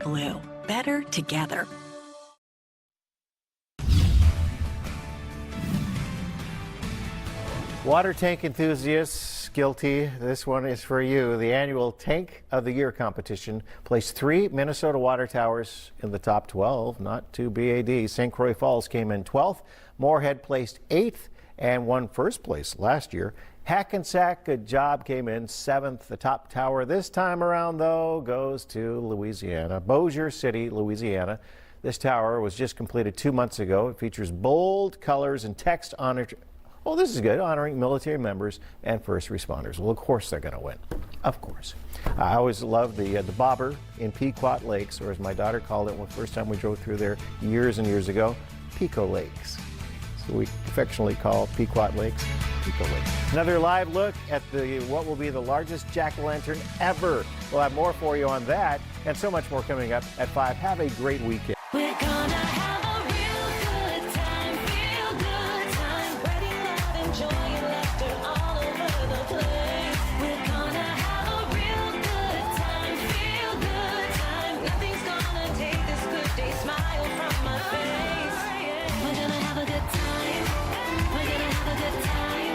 Blue. Better together. Water tank enthusiasts, guilty. This one is for you. The annual Tank of the Year competition placed 3 Minnesota water towers in the top 12, not 2 BAD. St. Croix Falls came in 12th. Moorhead placed 8th and won first place last year. Hackensack, good job, came in 7th. The top tower this time around, though, goes to Louisiana. Bossier City, Louisiana. This tower was just completed 2 months ago. It features bold colors and text honored. Oh, this is good, honoring military members and first responders. Well, of course they're going to win. Of course. I always loved the bobber in Pequot Lakes, or as my daughter called it the first time we drove through there years and years ago, Pico Lakes. So we affectionately call Pequot Lakes Pico Lakes. Another live look at what will be the largest jack-o'-lantern ever. We'll have more for you on that and so much more coming up at 5. Have a great weekend. We're gonna have a real good time, feel good time, spreading love and joy and laughter all over the place. We're gonna have a real good time, feel good time. Nothing's gonna take this good day smile from my face. We're gonna have a good time. We're gonna have a good time.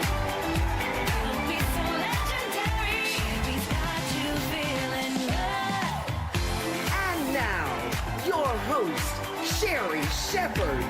It'll be so legendary. We've got you feeling good. And now, your host, Sherry Shepherd.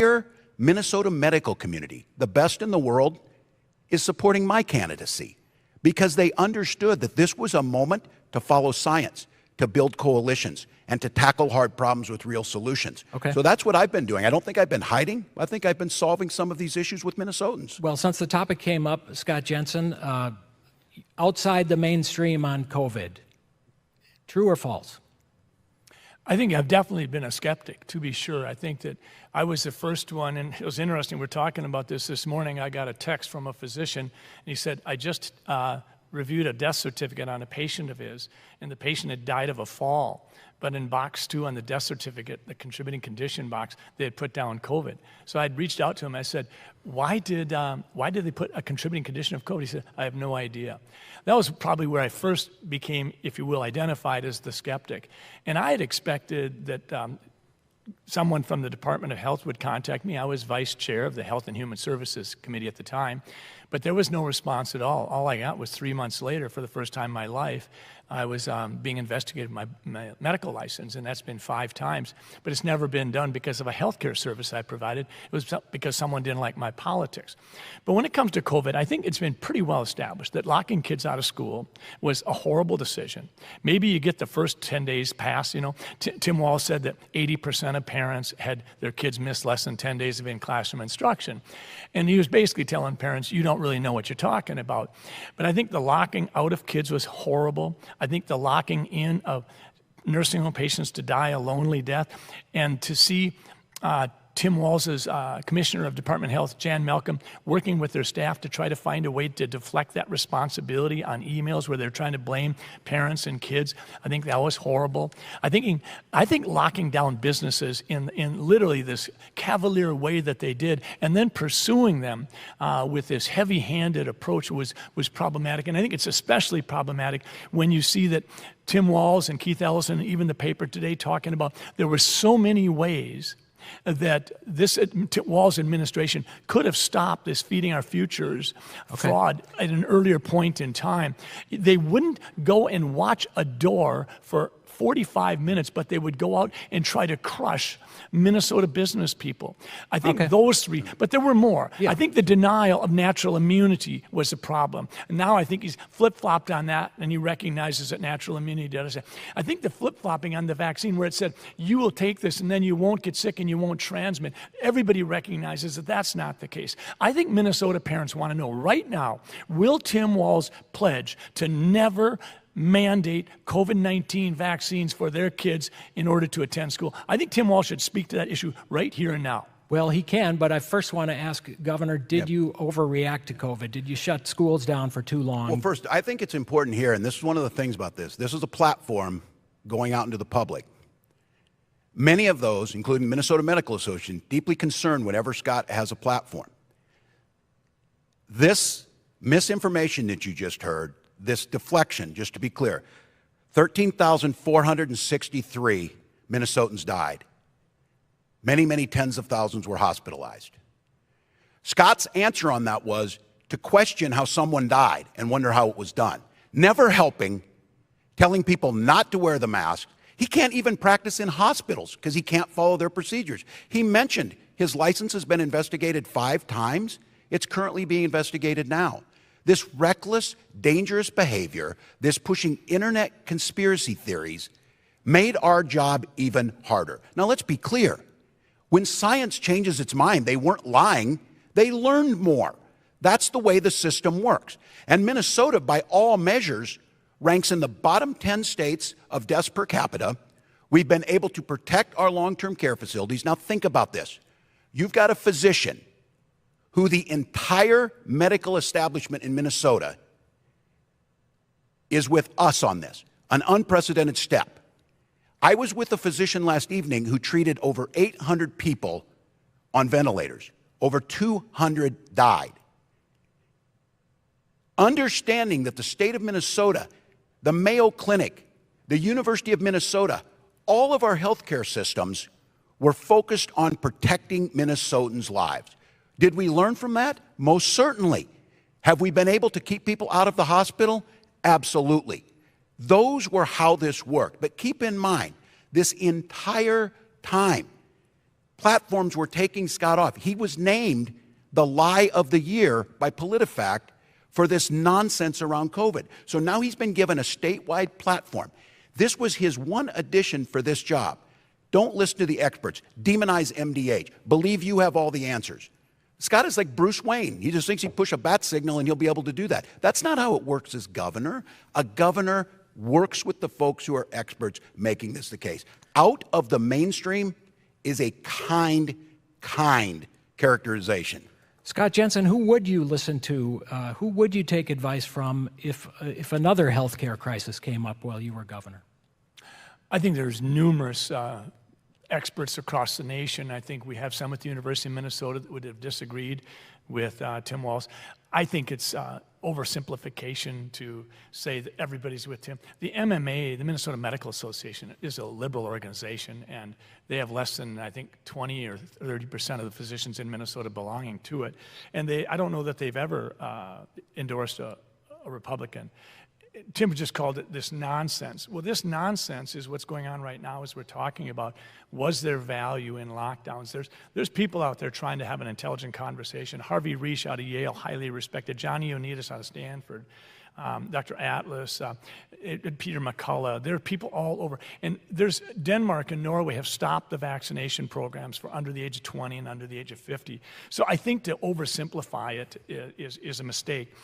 entire Minnesota medical community, the best in the world, is supporting my candidacy because they understood that this was a moment to follow science, to build coalitions, and to tackle hard problems with real solutions. Okay. So that's what I've been doing. I don't think I've been hiding. I think I've been solving some of these issues with Minnesotans. Well, since the topic came up, Scott Jensen, outside the mainstream on COVID, true or false? I think I've definitely been a skeptic, to be sure. I think that I was the first one, and it was interesting. We're talking about this morning. I got a text from a physician, and he said, I just reviewed a death certificate on a patient of his, and the patient had died of a fall. But in box 2 on the death certificate, the contributing condition box, they had put down COVID. So I'd reached out to him. I said, why did they put a contributing condition of COVID? He said, I have no idea. That was probably where I first became, if you will, identified as the skeptic. And I had expected that someone from the Department of Health would contact me. I was vice chair of the Health and Human Services Committee at the time, but there was no response at all. All I got was 3 months later, for the first time in my life, I was being investigated for my medical license, and that's been 5 times. But it's never been done because of a healthcare service I provided. It was because someone didn't like my politics. But when it comes to COVID, I think it's been pretty well established that locking kids out of school was a horrible decision. Maybe you get the first 10 days pass. You know, Tim Walz said that 80% of parents had their kids miss less than 10 days of in-classroom instruction. And he was basically telling parents, you don't really know what you're talking about. But I think the locking out of kids was horrible. I think the locking in of nursing home patients to die a lonely death, and to see Tim Walz's Commissioner of Department of Health, Jan Malcolm, working with their staff to try to find a way to deflect that responsibility on emails where they're trying to blame parents and kids. I think that was horrible. I think locking down businesses in literally this cavalier way that they did, and then pursuing them with this heavy-handed approach was problematic. And I think it's especially problematic when you see that Tim Walz and Keith Ellison, and even the paper today, talking about there were so many ways that this Walz administration could have stopped this feeding our futures fraud at an earlier point in time. They wouldn't go and watch a door for 45 minutes, but they would go out and try to crush Minnesota business people. I think those 3, but there were more. Yeah. I think the denial of natural immunity was a problem. And now I think he's flip-flopped on that, and he recognizes that natural immunity does it. I think the flip-flopping on the vaccine, where it said, you will take this and then you won't get sick and you won't transmit, everybody recognizes that that's not the case. I think Minnesota parents want to know right now, will Tim Walz pledge to never mandate COVID-19 vaccines for their kids in order to attend school? I think Tim Walz should speak to that issue right here and now. Well, he can, but I first want to ask, Governor, did you overreact to COVID? Did you shut schools down for too long? Well, first, I think it's important here, and this is one of the things about this. This is a platform going out into the public. Many of those, including Minnesota Medical Association, deeply concerned whenever Scott has a platform. This misinformation that you just heard, this deflection, just to be clear, 13,463 Minnesotans died. Many, many tens of thousands were hospitalized. Scott's answer on that was to question how someone died and wonder how it was done. Never helping, telling people not to wear the mask. He can't even practice in hospitals because he can't follow their procedures. He mentioned his license has been investigated 5 times. It's currently being investigated now. This reckless, dangerous behavior, this pushing internet conspiracy theories, made our job even harder. Now, let's be clear. When science changes its mind, they weren't lying, they learned more. That's the way the system works. And Minnesota, by all measures, ranks in the bottom 10 states of deaths per capita. We've been able to protect our long-term care facilities. Now, think about this. You've got a physician who the entire medical establishment in Minnesota is with us on this, an unprecedented step. I was with a physician last evening who treated over 800 people on ventilators. Over 200 died. Understanding that the state of Minnesota, the Mayo Clinic, the University of Minnesota, all of our healthcare systems were focused on protecting Minnesotans' lives. Did we learn from that? Most certainly. Have we been able to keep people out of the hospital? Absolutely. Those were how this worked. But keep in mind, this entire time, platforms were taking Scott off. He was named the lie of the year by PolitiFact for this nonsense around COVID. So now he's been given a statewide platform. This was his one addition for this job. Don't listen to the experts. Demonize MDH. Believe you have all the answers. Scott is like Bruce Wayne. He just thinks he push a bat signal and he'll be able to do that. That's not how it works as governor. A governor works with the folks who are experts making this the case. Out of the mainstream is a kind characterization. Scott Jensen, who would you listen to? Who would you take advice from if another healthcare crisis came up while you were governor? I think there's numerous experts across the nation. I think we have some at the University of Minnesota that would have disagreed with Tim Walz. I think it's oversimplification to say that everybody's with Tim. The MMA, the Minnesota Medical Association, is a liberal organization, and they have less than, I think, 20 or 30% of the physicians in Minnesota belonging to it. And I don't know that they've ever endorsed a Republican. Tim just called it this nonsense. Well, this nonsense is what's going on right now as we're talking about, was there value in lockdowns? There's people out there trying to have an intelligent conversation. Harvey Reich out of Yale, highly respected. Johnny Unitas out of Stanford. Dr. Atlas, Peter McCullough. There are people all over. And there's Denmark and Norway have stopped the vaccination programs for under the age of 20 and under the age of 50. So I think to oversimplify it is a mistake.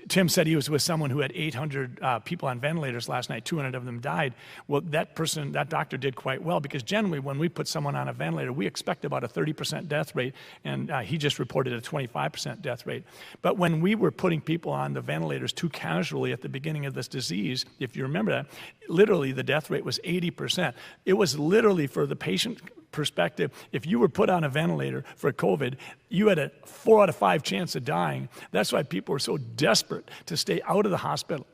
Tim said he was with someone who had 800 people on ventilators last night. 200 of them died. Well, that doctor did quite well, because generally when we put someone on a ventilator, we expect about a 30% death rate, and he just reported a 25% death rate. But when we were putting people on the ventilators too casually at the beginning of this disease, if you remember that, literally the death rate was 80%. It was literally, for the patient perspective, if you were put on a ventilator for COVID, you had a 4 out of 5 chance of dying. That's why people were so desperate to stay out of the hospital.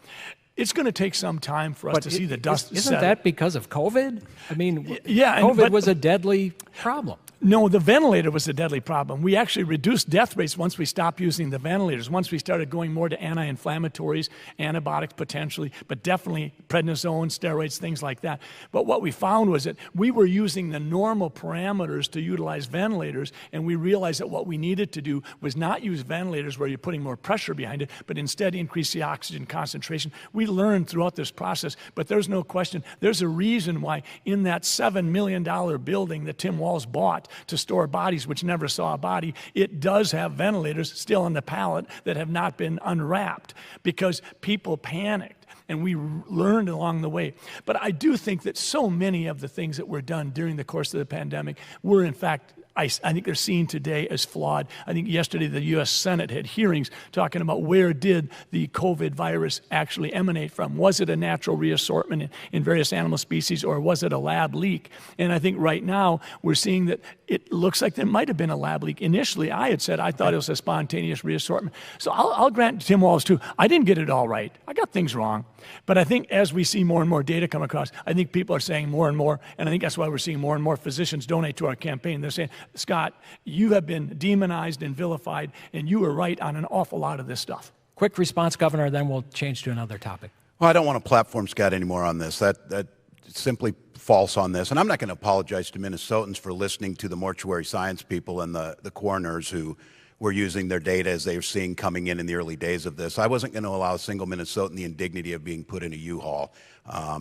It's going to take some time for us to see the dust Isn't settle. that because of COVID? I mean, Yeah, COVID was a deadly problem. No, the ventilator was a deadly problem. We actually reduced death rates once we stopped using the ventilators, once we started going more to anti-inflammatories, antibiotics potentially, but definitely prednisone, steroids, things like that. But what we found was that we were using the normal parameters to utilize ventilators, and we realized that what we needed to do was not use ventilators where you're putting more pressure behind it, but instead increase the oxygen concentration. We learned throughout this process, but there's no question, there's a reason why in that $7 million building that Tim Walz bought to store bodies which never saw a body, it does have ventilators still on the pallet that have not been unwrapped, because people panicked, and we learned along the way. But I do think that so many of the things that were done during the course of the pandemic were, in fact, I think they're seen today as flawed. I think yesterday the U.S. Senate had hearings talking about where did the COVID virus actually emanate from. Was it a natural reassortment in various animal species, or was it a lab leak? And I think right now we're seeing that it looks like there might have been a lab leak. Initially, I had said I thought it was a spontaneous reassortment. So I'll grant Tim Walz too, I didn't get it all right. I got things wrong. But I think as we see more and more data come across, I think people are saying more and more, and I think that's why we're seeing more and more physicians donate to our campaign. They're saying, Scott, you have been demonized and vilified, and you were right on an awful lot of this stuff. Quick response, Governor, then we'll change to another topic. Well, I don't want to platform Scott anymore on this. That's simply false on this. And I'm not going to apologize to Minnesotans for listening to the mortuary science people and the coroners who were using their data as they were seeing coming in the early days of this. I wasn't going to allow a single Minnesotan the indignity of being put in a U-Haul.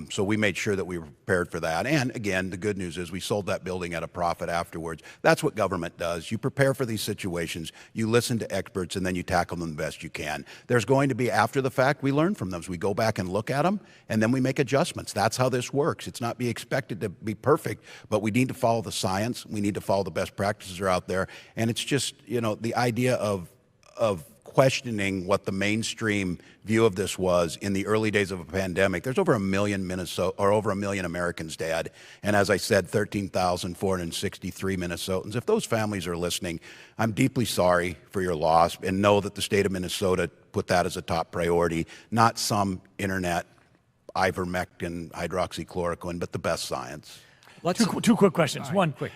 So we made sure that we were prepared for that. And again, the good news is we sold that building at a profit afterwards. That's what government does. You prepare for these situations, you listen to experts, and then you tackle them the best you can. There's going to be, after the fact, we learn from them. So we go back and look at them, and then we make adjustments. That's how this works. It's not be expected to be perfect, but we need to follow the science. We need to follow the best practices that are out there. And it's just, you know, the idea of questioning what the mainstream view of this was in the early days of a pandemic. There's over 1 million over 1 million Americans dead, and as I said, 13,463 Minnesotans. If those families are listening, I'm deeply sorry for your loss, and know that the state of Minnesota put that as a top priority, not some internet ivermectin, hydroxychloroquine, but the best science. Two quick questions. Right, One, quick.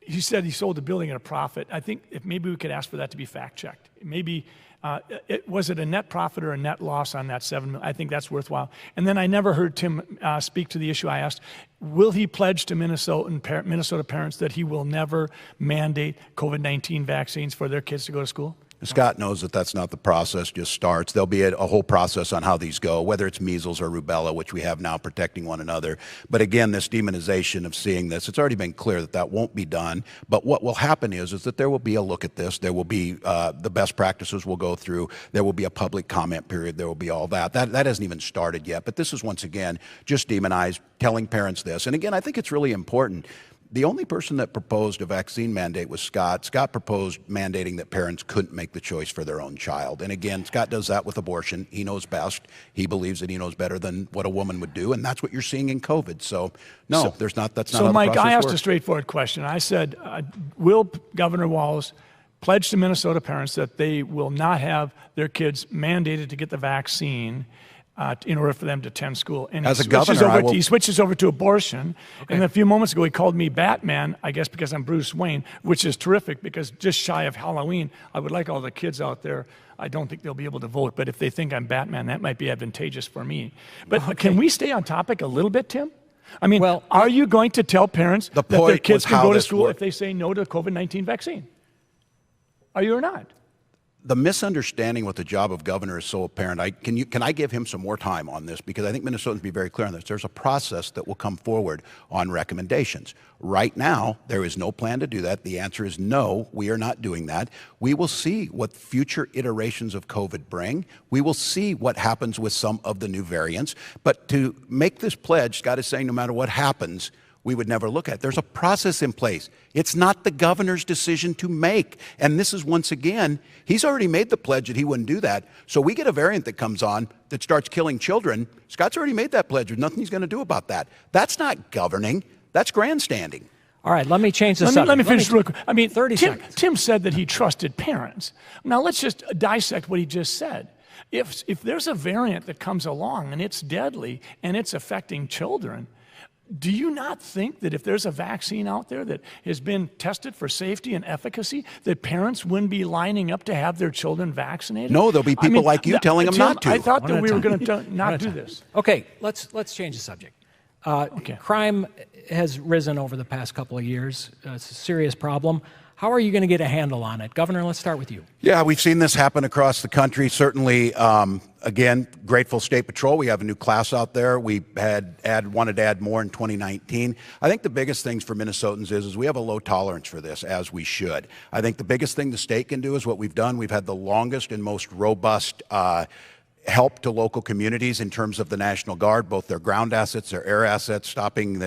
he said he sold the building at a profit. I think if maybe we could ask for that to be fact-checked. Maybe Was it a net profit or a net loss on that $7 million? I think that's worthwhile. And then I never heard Tim speak to the issue I asked. Will he pledge to Minnesota parents that he will never mandate COVID-19 vaccines for their kids to go to school? Scott knows that that's not the process, just starts. There'll be a whole process on how these go, whether it's measles or rubella, which we have now protecting one another. But again, this demonization of seeing this, it's already been clear that that won't be done. But what will happen is that there will be a look at this. There will be the best practices will go through. There will be a public comment period. There will be all that. That hasn't even started yet. But this is, once again, just demonized, telling parents this. And again, I think it's really important. The only person that proposed a vaccine mandate was Scott. Scott proposed mandating that parents couldn't make the choice for their own child. And again, Scott does that with abortion. He knows best. He believes that he knows better than what a woman would do, and that's what you're seeing in COVID. So, no, that's not how the process works. So, Mike, I asked a straightforward question. I said, will Governor Walz pledge to Minnesota parents that they will not have their kids mandated to get the vaccine in order for them to attend school? And as a governor, he switches over to abortion. Okay. And a few moments ago, he called me Batman, I guess because I'm Bruce Wayne, which is terrific because just shy of Halloween, I would like all the kids out there. I don't think they'll be able to vote, but if they think I'm Batman, that might be advantageous for me. But Can we stay on topic a little bit, Tim? I mean, are you going to tell parents that their kids can go to school if they say no to the COVID-19 vaccine? Are you or not? The misunderstanding with the job of governor is so apparent. Can I give him some more time on this? Because I think Minnesotans be very clear on this. There's a process that will come forward on recommendations. Right now, there is no plan to do that. The answer is no, we are not doing that. We will see what future iterations of COVID bring. We will see what happens with some of the new variants. But to make this pledge, Scott is saying no matter what happens, we would never look at. There's a process in place. It's not the governor's decision to make. And this is, once again, he's already made the pledge that he wouldn't do that. So we get a variant that comes on that starts killing children. Scott's already made that pledge. There's nothing he's going to do about that. That's not governing. That's grandstanding. All right, let me change the subject. Let me finish real quick. I mean, 30 seconds. Tim said that he trusted parents. Now let's just dissect what he just said. If there's a variant that comes along and it's deadly and it's affecting children, do you not think that if there's a vaccine out there that has been tested for safety and efficacy, that parents wouldn't be lining up to have their children vaccinated? No, there'll be people like you telling them not to. I thought that we were going to not do this. Okay, let's change the subject. Crime has risen over the past couple of years. It's a serious problem. How are you going to get a handle on it? Governor, let's start with you. Yeah, we've seen this happen across the country. Certainly, again, grateful State Patrol. We have a new class out there. We wanted to add more in 2019. I think the biggest things for Minnesotans is we have a low tolerance for this, as we should. I think the biggest thing the state can do is what we've done. We've had the longest and most robust help to local communities in terms of the National Guard, both their ground assets, their air assets, stopping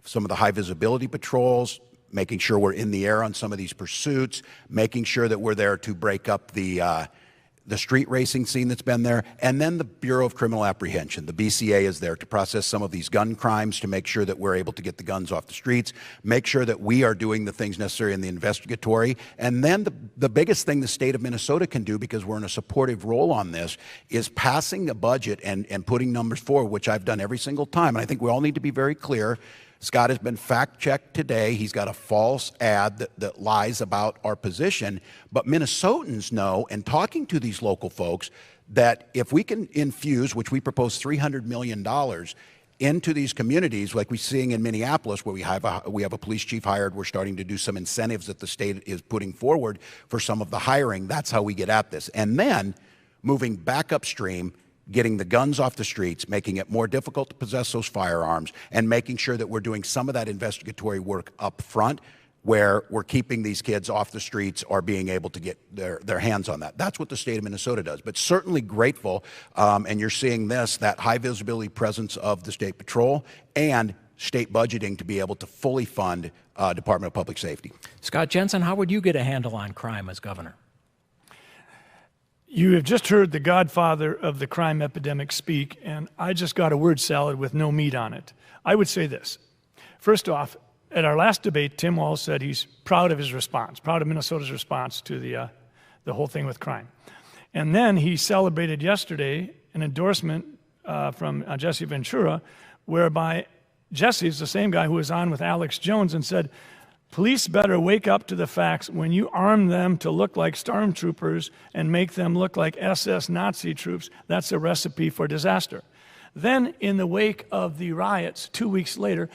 some of the high visibility patrols, making sure we're in the air on some of these pursuits, making sure that we're there to break up the street racing scene that's been there, and then the Bureau of Criminal Apprehension. The BCA is there to process some of these gun crimes, to make sure that we're able to get the guns off the streets, make sure that we are doing the things necessary in the investigatory. And then the biggest thing the state of Minnesota can do, because we're in a supportive role on this, is passing a budget and putting numbers forward, which I've done every single time. And I think we all need to be very clear. Scott has been fact-checked today. He's got a false ad that lies about our position. But Minnesotans know, and talking to these local folks, that if we can infuse, which we propose $300 million into these communities, like we're seeing in Minneapolis, where we have a police chief hired. We're starting to do some incentives that the state is putting forward for some of the hiring. That's how we get at this. And then moving back upstream, getting the guns off the streets, making it more difficult to possess those firearms, and making sure that we're doing some of that investigatory work up front, where we're keeping these kids off the streets or being able to get their hands on that. That's what the state of Minnesota does. But certainly grateful, and you're seeing this, that high visibility presence of the State Patrol and state budgeting to be able to fully fund Department of Public Safety. Scott Jensen, how would you get a handle on crime as governor? You have just heard the godfather of the crime epidemic speak, and I just got a word salad with no meat on it. I would say this. First off, at our last debate, Tim Walz said he's proud of his response, proud of Minnesota's response to the whole thing with crime. And then he celebrated yesterday an endorsement from Jesse Ventura, whereby Jesse is the same guy who was on with Alex Jones and said, Police better wake up to the facts. When you arm them to look like stormtroopers and make them look like SS Nazi troops, that's a recipe for disaster. Then, in the wake of the riots, 2 weeks later,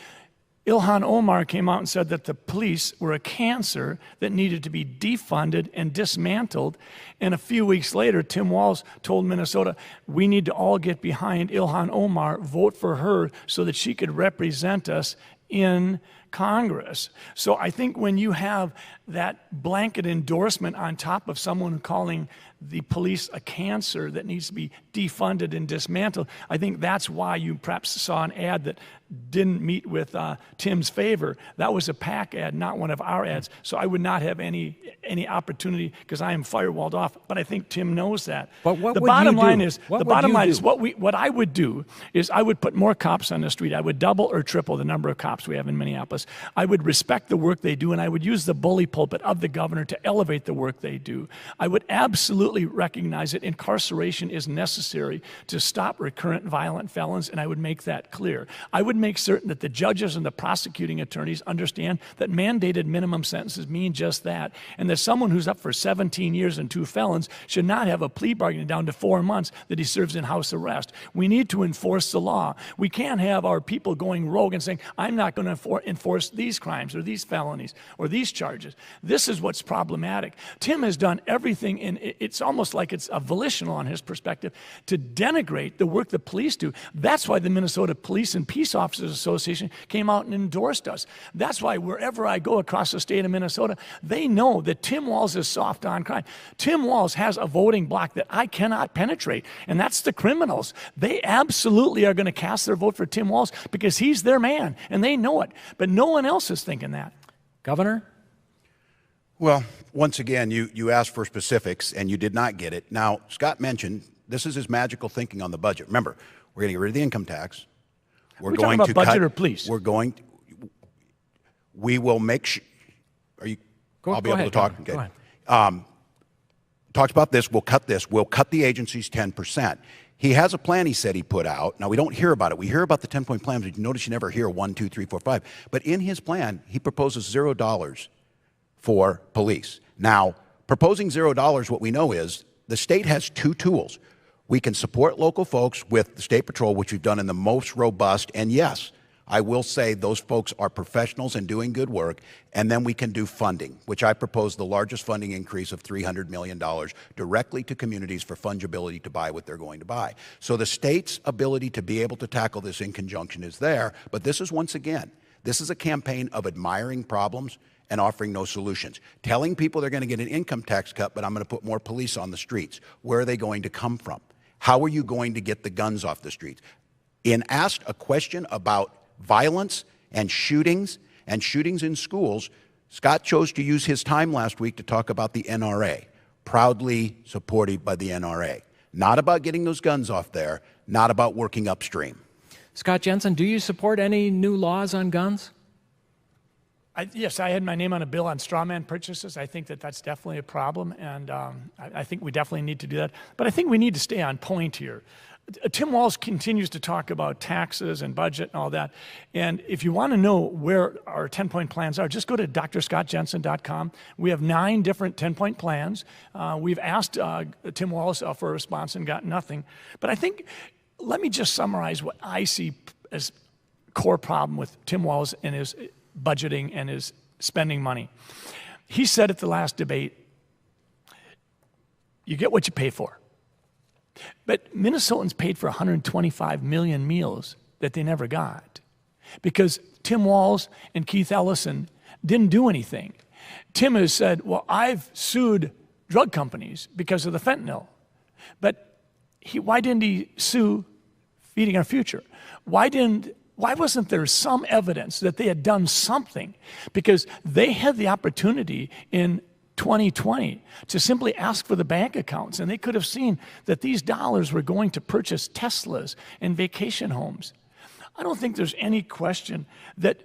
Ilhan Omar came out and said that the police were a cancer that needed to be defunded and dismantled. And a few weeks later, Tim Walz told Minnesota, we need to all get behind Ilhan Omar, vote for her so that she could represent us in Congress. So I think when you have that blanket endorsement on top of someone calling the police a cancer that needs to be defunded and dismantled, I think that's why you perhaps saw an ad that didn't meet with Tim's favor. That was a PAC ad, not one of our ads. So I would not have any opportunity because I am firewalled off. But I think Tim knows that. But what the would bottom you do? line is What the would bottom you line do? is what I would do is I would put more cops on the street. I would double or triple the number of cops we have in Minneapolis. I would respect the work they do, and I would use the bully pulpit of the governor to elevate the work they do. I would absolutely recognize that incarceration is necessary to stop recurrent violent felons, and I would make that clear. I would make certain that the judges and the prosecuting attorneys understand that mandated minimum sentences mean just that, and that someone who's up for 17 years and 2 felons should not have a plea bargain down to 4 months that he serves in house arrest. We need to enforce the law. We can't have our people going rogue and saying, I'm not going to enforce these crimes or these felonies or these charges. This is what's problematic. Tim has done everything, and it's almost like it's a volitional on his perspective, to denigrate the work the police do. That's why the Minnesota Police and Peace Officers Association came out and endorsed us. That's why wherever I go across the state of Minnesota, they know that Tim Walz is soft on crime. Tim Walz has a voting bloc that I cannot penetrate, and that's the criminals. They absolutely are going to cast their vote for Tim Walz because he's their man, and they know it. But no one else is thinking that. Governor? Well, once again, you asked for specifics, and you did not get it. Now, Scott mentioned this is his magical thinking on the budget. Remember, we're going to get rid of the income tax. We're talking about budget or police? We will make sure. I'll be able to talk. Go ahead. Talks about this. We'll cut this. We'll cut the agencies 10%. He has a plan he said he put out. Now, we don't hear about it. We hear about the 10-point plan, but you notice you never hear 1, 2, 3, 4, 5. But in his plan, he proposes $0 for police. Now, proposing $0, what we know is the state has 2 tools. We can support local folks with the State Patrol, which we've done in the most robust, and yes, I will say those folks are professionals and doing good work, and then we can do funding, which I propose the largest funding increase of $300 million directly to communities for fungibility to buy what they're going to buy. So the state's ability to be able to tackle this in conjunction is there, but this is, once again, this is a campaign of admiring problems and offering no solutions. Telling people they're going to get an income tax cut, but I'm going to put more police on the streets. Where are they going to come from? How are you going to get the guns off the streets? In asked a question about violence and shootings in schools, Scott chose to use his time last week to talk about the NRA, proudly supported by the NRA. Not about getting those guns off there, not about working upstream. Scott Jensen, do you support any new laws on guns? Yes, I had my name on a bill on strawman purchases. I think that that's definitely a problem, and I think we definitely need to do that. But I think we need to stay on point here. Tim Walz continues to talk about taxes and budget and all that. And if you want to know where our 10-point plans are, just go to drscottjensen.com. We have 9 different 10-point plans. We've asked Tim Walz for a response and got nothing. But I think, let me just summarize what I see as core problem with Tim Walz and his budgeting and his spending money. He said at the last debate, you get what you pay for. But Minnesotans paid for 125 million meals that they never got because Tim Walz and Keith Ellison didn't do anything. Tim has said, well, I've sued drug companies because of the fentanyl. But why didn't he sue Feeding Our Future? Why wasn't there some evidence that they had done something? Because they had the opportunity in 2020 to simply ask for the bank accounts, and they could have seen that these dollars were going to purchase Teslas and vacation homes. I don't think there's any question that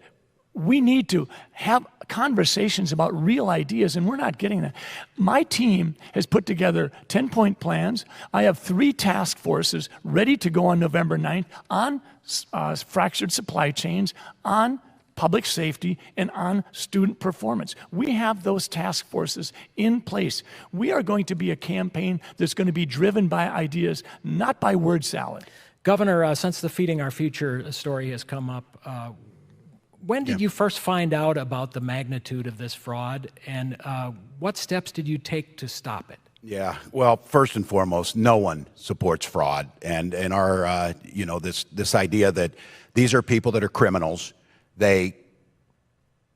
we need to have conversations about real ideas, and we're not getting that. My team has put together 10-point plans. I have 3 task forces ready to go on November 9th on fractured supply chains, on public safety and on student performance. We have those task forces in place. We are going to be a campaign that's going to be driven by ideas, not by word salad. Governor, since the Feeding Our Future story has come up, when did you first find out about the magnitude of this fraud, and what steps did you take to stop it? Yeah, well, first and foremost, no one supports fraud, and our this idea that these are people that are criminals. They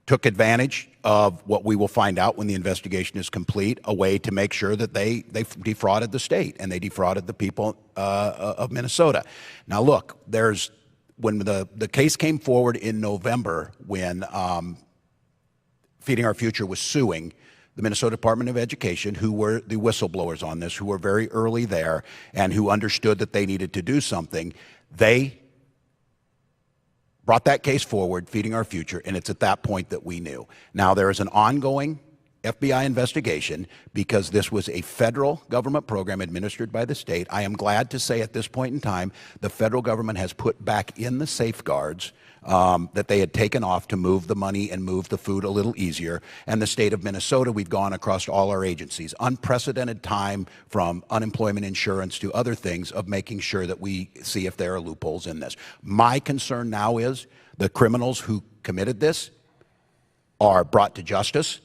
took advantage of what we will find out when the investigation is complete, a way to make sure that they defrauded the state and they defrauded the people of Minnesota. Now, look, when the case came forward in November, when Feeding Our Future was suing the Minnesota Department of Education, who were the whistleblowers on this, who were very early there and who understood that they needed to do something, they brought that case forward, Feeding Our Future, and it's at that point that we knew. Now, there is an ongoing FBI investigation because this was a federal government program administered by the state. I am glad to say at this point in time, the federal government has put back in the safeguards that they had taken off to move the money and move the food a little easier. And the state of Minnesota, we've gone across all our agencies. Unprecedented time, from unemployment insurance to other things, of making sure that we see if there are loopholes in this. My concern now is the criminals who committed this are brought to justice,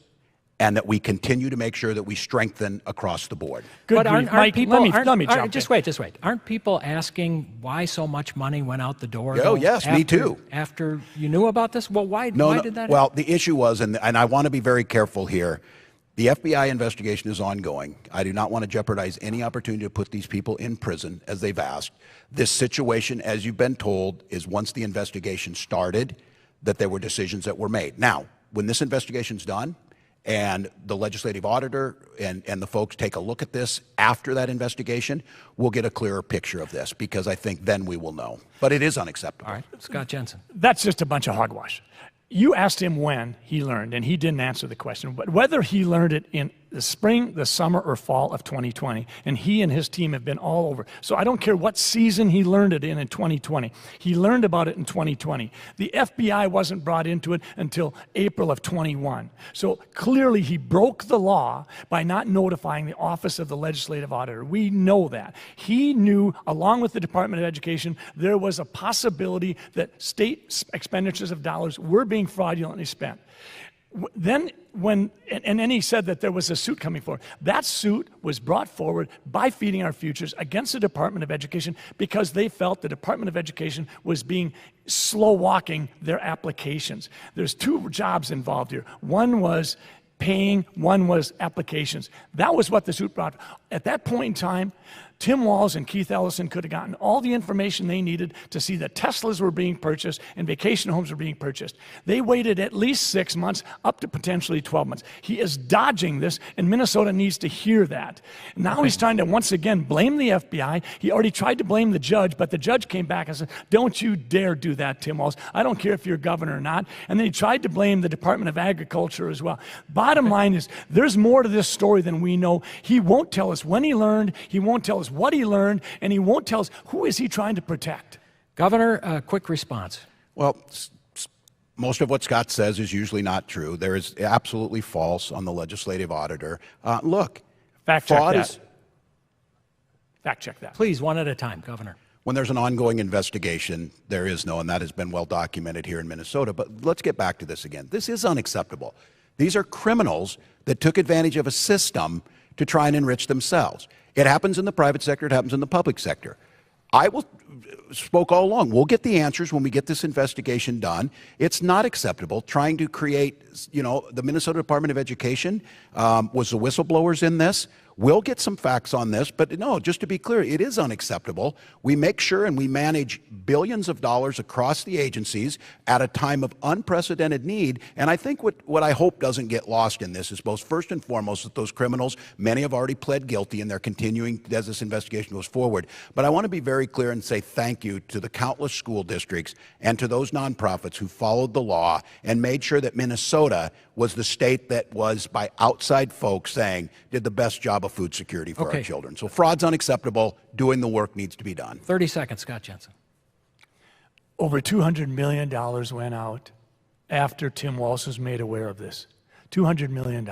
and that we continue to make sure that we strengthen across the board. Good But grief, aren't Mike, people, let me jump just in. wait. Aren't people asking why so much money went out the door? Oh, though, yes, me too. After you knew about this? Well, why did that Well, the issue was, and I want to be very careful here, the FBI investigation is ongoing. I do not want to jeopardize any opportunity to put these people in prison, as they've asked. This situation, as you've been told, is once the investigation started, that there were decisions that were made. Now, when this investigation's done, and the legislative auditor and the folks take a look at this after that investigation, we'll get a clearer picture of this, because I think then we will know. But it is unacceptable. All right, Scott Jensen. That's just a bunch of hogwash. You asked him when he learned, and he didn't answer the question. But whether he learned it in the spring, the summer, or fall of 2020, and he and his team have been all over. So I don't care what season he learned it in 2020. He learned about it in 2020. The FBI wasn't brought into it until April of 21. So clearly he broke the law by not notifying the Office of the Legislative Auditor. We know that. He knew, along with the Department of Education, there was a possibility that state expenditures of dollars were being fraudulently spent. Then he said that there was a suit coming forward. That suit was brought forward by Feeding Our Futures against the Department of Education because they felt the Department of Education was being slow walking their applications. There's two jobs involved here. One was paying, one was applications. That was what the suit brought. At that point in time, Tim Walz and Keith Ellison could have gotten all the information they needed to see that Teslas were being purchased and vacation homes were being purchased. They waited at least 6 months, up to potentially 12 months. He is dodging this, and Minnesota needs to hear that. Now he's trying to once again blame the FBI. He already tried to blame the judge, but the judge came back and said, "Don't you dare do that, Tim Walz. I don't care if you're governor or not." And then he tried to blame the Department of Agriculture as well. Bottom line is, there's more to this story than we know. He won't tell us when he learned, he won't tell us what he learned, and he won't tell us who is he trying to protect. Governor, quick response. Well, most of what Scott says is usually not true. There is absolutely false on the legislative auditor. Look, Fact check fraud that. is, Fact check that. Please, one at a time, Governor. when there's an ongoing investigation, there is no, and that has been well documented here in Minnesota. But let's get back to this again. This is unacceptable. These are criminals that took advantage of a system to try and enrich themselves. It happens in the private sector, it happens in the public sector. Spoke all along. We'll get the answers when we get this investigation done. It's not acceptable trying to create, the Minnesota Department of Education was the whistleblowers in this. We'll get some facts on this, but no, just to be clear, it is unacceptable. We make sure and we manage billions of dollars across the agencies at a time of unprecedented need. And I think what I hope doesn't get lost in this is both first and foremost that those criminals, many have already pled guilty and they're continuing as this investigation goes forward. But I want to be very clear and say thank you to the countless school districts and to those nonprofits who followed the law and made sure that Minnesota was the state that was, by outside folks saying, did the best job of food security for our children. So fraud's unacceptable. Doing the work needs to be done. 30 seconds, Scott Jensen. Over $200 million went out after Tim Walz was made aware of this. $200 million.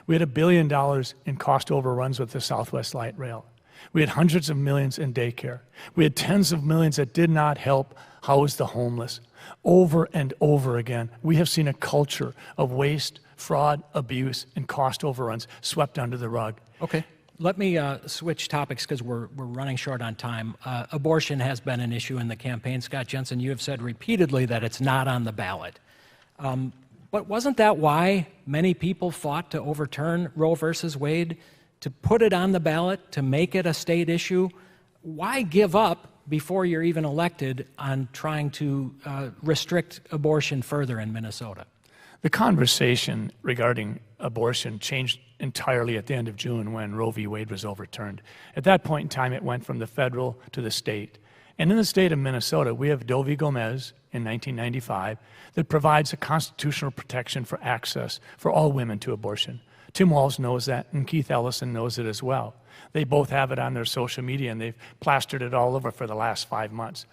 We had $1 billion in cost overruns with the Southwest Light Rail. We had hundreds of millions in daycare. We had tens of millions that did not help house the homeless. Over and over again, we have seen a culture of waste, fraud, abuse, and cost overruns swept under the rug. Okay. Let me switch topics because we're running short on time. Abortion has been an issue in the campaign. Scott Jensen, you have said repeatedly that it's not on the ballot. But wasn't that why many people fought to overturn Roe versus Wade, to put it on the ballot, to make it a state issue? Why give up before you're even elected on trying to restrict abortion further in Minnesota? The conversation regarding abortion changed entirely at the end of June when Roe v. Wade was overturned. At that point in time, it went from the federal to the state. And in the state of Minnesota, we have Doe v. Gomez in 1995 that provides a constitutional protection for access for all women to abortion. Tim Walz knows that, and Keith Ellison knows it as well. They both have it on their social media, and they've plastered it all over for the last 5 months.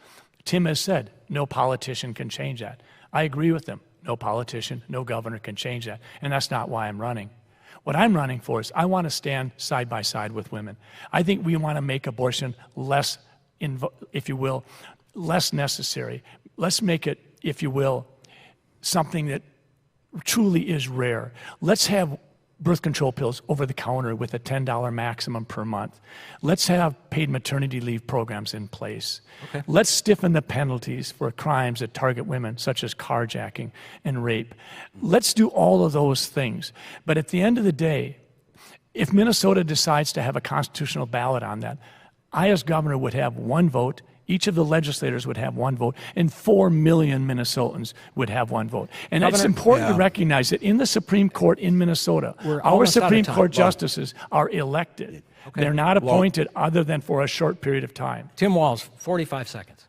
Tim has said, no politician can change that. I agree with him. No politician, no governor can change that, and that's not why I'm running. What I'm running for is I want to stand side by side with women. I think we want to make abortion less, if you will, less necessary. Let's make it, if you will, something that truly is rare. Let's have birth control pills over the counter with a $10 maximum per month. Let's have paid maternity leave programs in place. Okay. Let's stiffen the penalties for crimes that target women, such as carjacking and rape. Let's do all of those things. But at the end of the day, if Minnesota decides to have a constitutional ballot on that, I as governor would have one vote. Each of the legislators would have one vote, and 4 million Minnesotans would have one vote. And it's important to recognize that in the Supreme Court in Minnesota, our Supreme Court justices are elected. Okay. They're not appointed other than for a short period of time. Tim Walz, 45 seconds.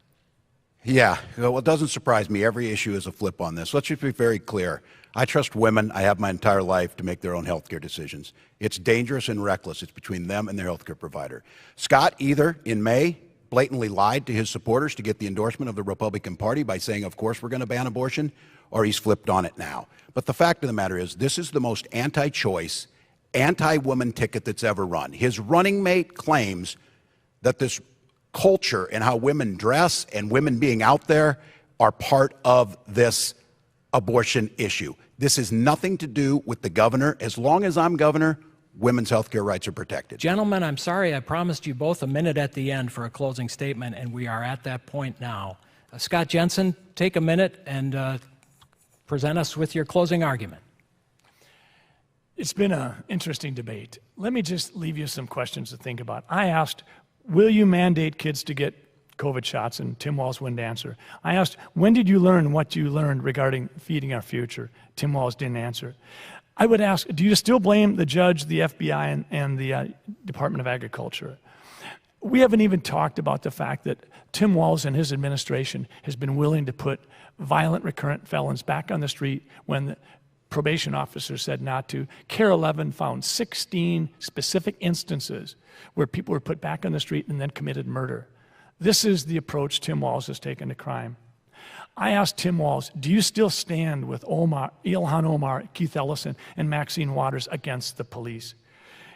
Yeah, well, it doesn't surprise me. Every issue is a flip on this. Let's just be very clear. I trust women. I have my entire life to make their own health care decisions. It's dangerous and reckless. It's between them and their health care provider. Scott, either in May, blatantly lied to his supporters to get the endorsement of the Republican Party by saying, of course, we're going to ban abortion, or he's flipped on it now. But the fact of the matter is, this is the most anti-choice, anti-woman ticket that's ever run. His running mate claims that this culture and how women dress and women being out there are part of this abortion issue. This has nothing to do with the governor. As long as I'm governor, women's health care rights are protected. Gentlemen, I'm sorry, I promised you both a minute at the end for a closing statement, and we are at that point now. Scott Jensen, take a minute and present us with your closing argument. It's been an interesting debate. Let me just leave you some questions to think about. I asked, will you mandate kids to get COVID shots? And Tim Walz wouldn't answer. I asked, when did you learn what you learned regarding feeding our future? Tim Walz didn't answer. I would ask, do you still blame the judge, the FBI, and the Department of Agriculture? We haven't even talked about the fact that Tim Walz and his administration has been willing to put violent recurrent felons back on the street when the probation officer said not to. CARE 11 found 16 specific instances where people were put back on the street and then committed murder. This is the approach Tim Walz has taken to crime. I asked Tim Walz, do you still stand with Ilhan Omar, Keith Ellison, and Maxine Waters against the police?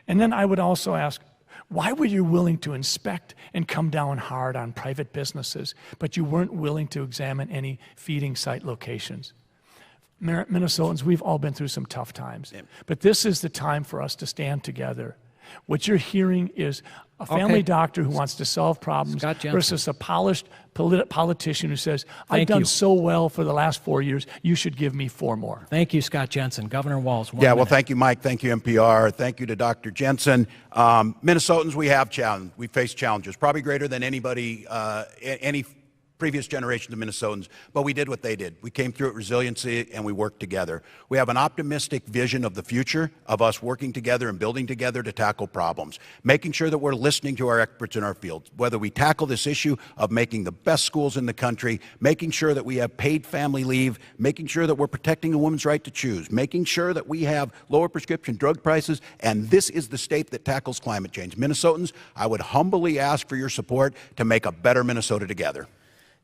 And then I would also ask, why were you willing to inspect and come down hard on private businesses, but you weren't willing to examine any feeding site locations? Minnesotans, we've all been through some tough times, but this is the time for us to stand together. What you're hearing is a family doctor who wants to solve problems versus a polished politician who says, I've done so well for the last 4 years, you should give me 4 more. Thank you, Scott Jensen. Governor Walz, one well, minute. thank you, Mike. Thank you, NPR. Thank you to Dr. Jensen. Minnesotans, we have challenge. We face challenges, probably greater than anybody, any previous generations of Minnesotans, but we did what they did. We came through it resiliency and we worked together. We have an optimistic vision of the future of us working together and building together to tackle problems, making sure that we're listening to our experts in our fields, whether we tackle this issue of making the best schools in the country, making sure that we have paid family leave, making sure that we're protecting a woman's right to choose, making sure that we have lower prescription drug prices, and this is the state that tackles climate change. Minnesotans, I would humbly ask for your support to make a better Minnesota together.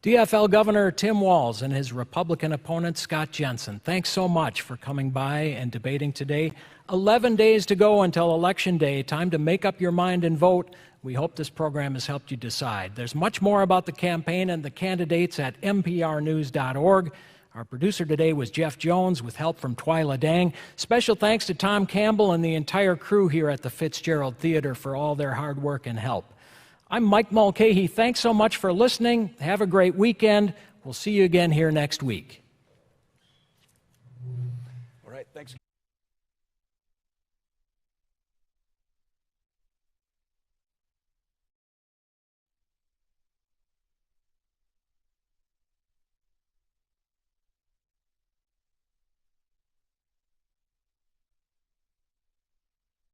DFL Governor Tim Walz and his Republican opponent Scott Jensen, thanks so much for coming by and debating today. 11 days to go until Election Day. Time to make up your mind and vote. We hope this program has helped you decide. There's much more about the campaign and the candidates at mprnews.org. Our producer today was Jeff Jones with help from Twyla Dang. Special thanks to Tom Campbell and the entire crew here at the Fitzgerald Theater for all their hard work and help. I'm Mike Mulcahy. Thanks so much for listening. Have a great weekend. We'll see you again here next week. All right, thanks.